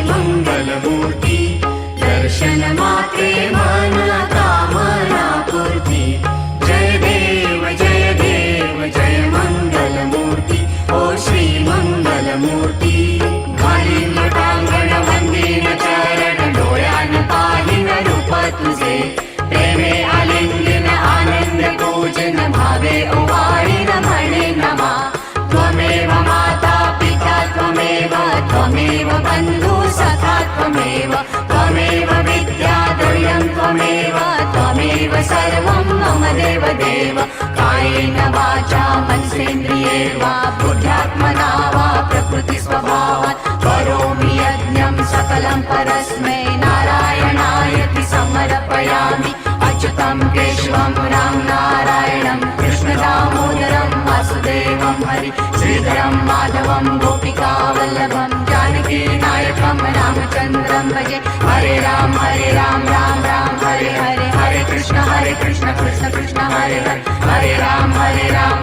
मंगलमूर्ती दर्शन मात्रे मन कामना पूर्ती जय देव जय मंगलमूर्ती ओ श्री मंगलमूर्ती घालीन लोटांगण वंदीन चरण डोळ्यान पाहिन रूप तुझे प्रेमे आलिंगन आनंद पूजन भावे ओवाळीन म्हणे नमा त्वमेव माता पिता त्वमेव बन्धु सखा त्वमेव विद्या द्रव्यं त्वमेव सर्वं मम देव कायेन वाचा मनसेन्द्रिये वा बुद्ध्यात्मना वा प्रकृतिस्वभावात् करोमि यज्ञं सकलं परस्मै नारायणायति समर्पयामि अच्युतं केशवं राम नारायणं कृष्णदामोदरं वासुदेवं हरि श्रीधरं माधवं गोपिकावल्लभं जानकी नायकं रामचन्द्रं भजे हरे राम राम राम हरे हरे हरे कृष्ण कृष्ण कृष्ण हरे हरे हरे राम